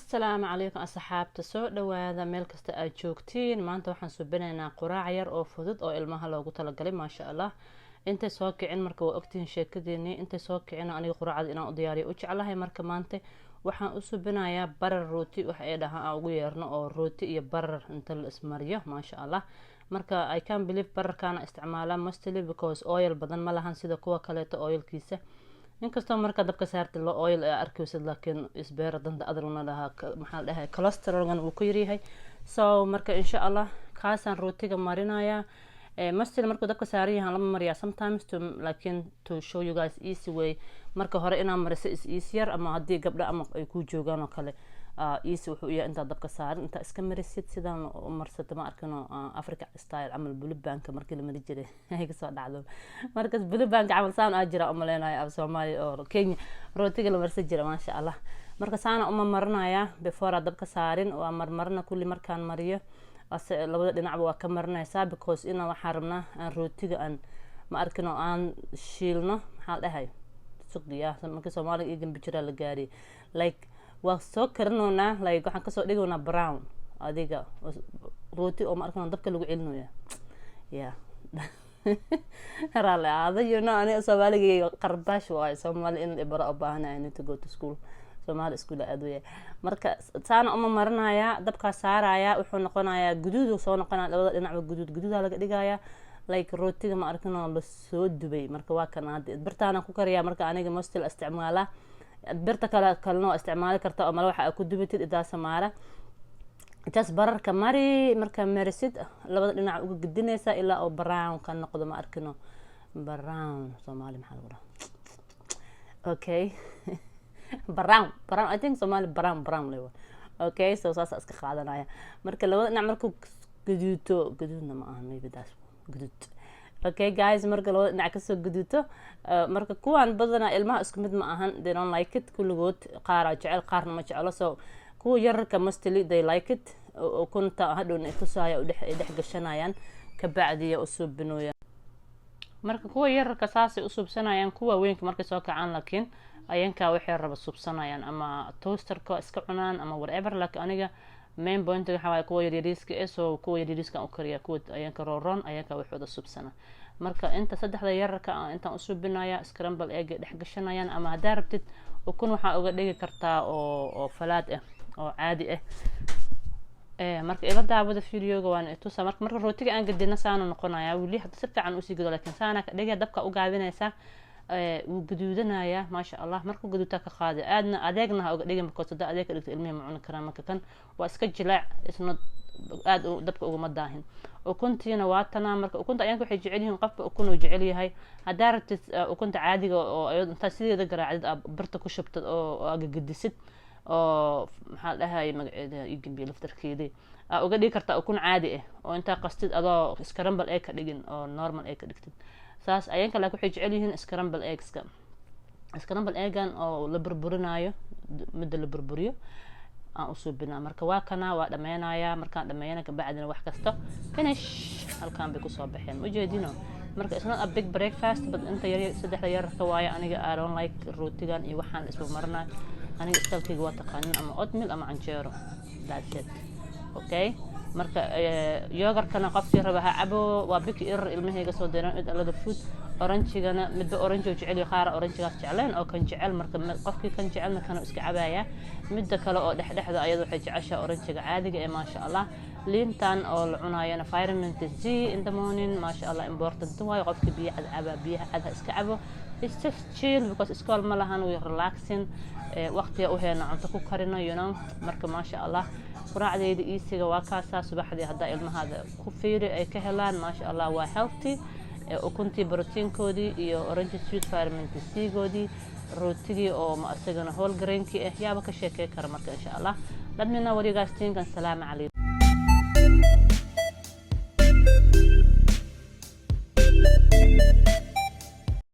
Assalaamu calaykum asxaabta soo dhawaada meel kasta aad joogtiin maanta waxaan subinaynaa quraac yar oo fudud oo ilmaha loogu talagalay maasha Allah intay soo kicin marka waa ogtiin sheekadeeni intay soo kicin aniga quraacada inaan u diyaariyo u jeclahay marka maanta waxaan u subinayaa barar rooti wax ay dhahaan ugu yeerno oo rooti iyo barar inta la ismariyo maasha Allah marka I can believe bararkaana isticmaalaa mostly because oil badan ma lahan sida kuwa kaleeto oilkiisa inkastoo marka dabka saartay loo oil arkaysid laakiin isbeera danta adruna laha maxaa dhahay cholesterol-gan uu ku yaryahay so marka insha Allah kaasan rootiga marinaya mostly marka dabka saaran yahay lama mariya sometimes to show you guys easy way marka hore inaan mariso is easier ama hadii gabdha ama ay ku joogaan oo kale easy wuxuu yahay inta dabka saaran inta iska marisid sidaan u marsata ma arkano Africa style amal bulubanka markii la mari jiray ay ka soo dhacdo markaas bulubanka amal saan ajira umaleynaya af Soomaali oo Kenya rootiga la marsan jiray maasha Allah marka saana uma marinaya before dabka saarin oo marmarna kulli markaan mariyo labada dhinac waa ka marinaysaa because ina waxaan rabnaa aan rootiga aan ma arkano aan shiilno maxaa dhahay suqdiya markii Soomaaliga iyo gambijira la gaari like waa soo karinoona like waxaan ka soo dhigoona brown adiga rooti oo ma arkano dabka lagu celinayo yeah rale aada you know ani Soomaaliga qarbash waa Soomaali in ibara u baahnaa I need to go to school Soomaali school aadway marka saana uma marinaya dabka saaraya wuxuu noqonayaa guduud soo noqonaa labada dhinac guduuda laga dhigaya like rootiga ma arkano la soo dubay marka waa kan hadda birtaana ku kariya marka aniga mostly isticmaala birta kalena isticmaali karta oo mala waxa ku dubatid idaa samaara just bararka mari marka marisid labada dhinac uga gidinaysa ilaa oo brown ka noqdo ma arkano brown Soomaali maxaa lagu dhahaa okay brown I think Somali brown lewa okay so saas iska qaadanaya marka labada dhinac markuu gaduudna ma aha maybe that's gaduud okay guys marka labada dhinac ka soo gaduuto marka kuwan badana ilmaha isku mid ma ahan they don't like it kulligood qaar jecel qaarna ma jecelo so kuwa yararka mostly they like it oo kunta hadhow tusaya u dhex gashanayaan ka bacdiya u subinooya marka kuwa yararka saasay u subsanayaan kuwa weynka markay soo kacaan laakiin ayanka waxay raba subsanayaan ama toasterka iska cunaan ama whatever like aniga main point waxa way kuwa yariiska soo kuwa yariiska u kariya kuwa ayanka roron ayanka waxooda subsana marka inta saddexda yararka inta u subinaya scramble egg dhex gashanayaan ama hadaa rabtid ukun waxa uga dhigi kartaa oo falaad ah oo caadi ah marka ila daawada video-ga waan tusa marka rootiga aan gadina saano noqonaya wili hadda si fiican u sii gado laakiin saana ka dhiga dabka u gaabinaysa uu gaduudanaya maasha Allah markuu gaduuta ka qaadi aadna adeegna uga dhigin because hada adeeg ka dhigto ilmaha ma cuni karaan marka kan waa iska jilaac isna aad dabka uga madaahin ukuntiina waa tana marka ukunta ayaan waxay jecel yihiin qofka ukun uu jecel yahay hadaa rabtid ukunta caadiga oo inta sideeda garaacid barta ku shubtad oo aga gadisid oo maxaa dhahay magaceeda igambi laftarkeedii uga dhigi kartaa ukun caadi ah oo inta qastid adoo scramble egg ka dhigin oo normal egg ka dhigtid saas ayaan kala waxay jecel yihiin scramble eggan oo la burburinayo midda la burburiyo aan u subinaa marka waa kana waa dhameynaya markaan dhameeyana ka bacdina wax kasto finish halkaan bay ku soo baxeen u jeedino marka isna a big breakfast but inta yar saddexda yararka waaya aniga I don't like rootigan iyo waxaan isku marnaa aniga iskalkayga waa taqaanin ama oatmeal ama canjeero that's it okay marka yogurtana qofkii raba ha cabo waa big ilmahayga soo deeran mid alada food orange-gana midba orange oo jecel qaar orange-gaas jecleen oo kan jecel marka qofkii kan jecelna kana iska cabaya midda kale oo dhexdhexda ayadu waxay jeceshaa orange-ga caadiga ee maasha Allah liintan oo la cunaayana vitamin C in the morning maasha Allah important way qofkii biyo cad biyaha cad iska cabo it's just chill because school ma lahan way relaxing waqtiga u heena cunto ku karino you know marka maasha Allah quraacdeeda easy-ga waa kaasa subaxdii hadaa ilmahaada ku fiiri ay ka helaan maasha Allah waa healthy ukuntii proteinkoodii iyo orange sweet vitamin C goodii rootigii oo ma asagana whole grain-ki yaaba ka sheekay kara marka insha Allah let me know what you guys think and salaam alaykum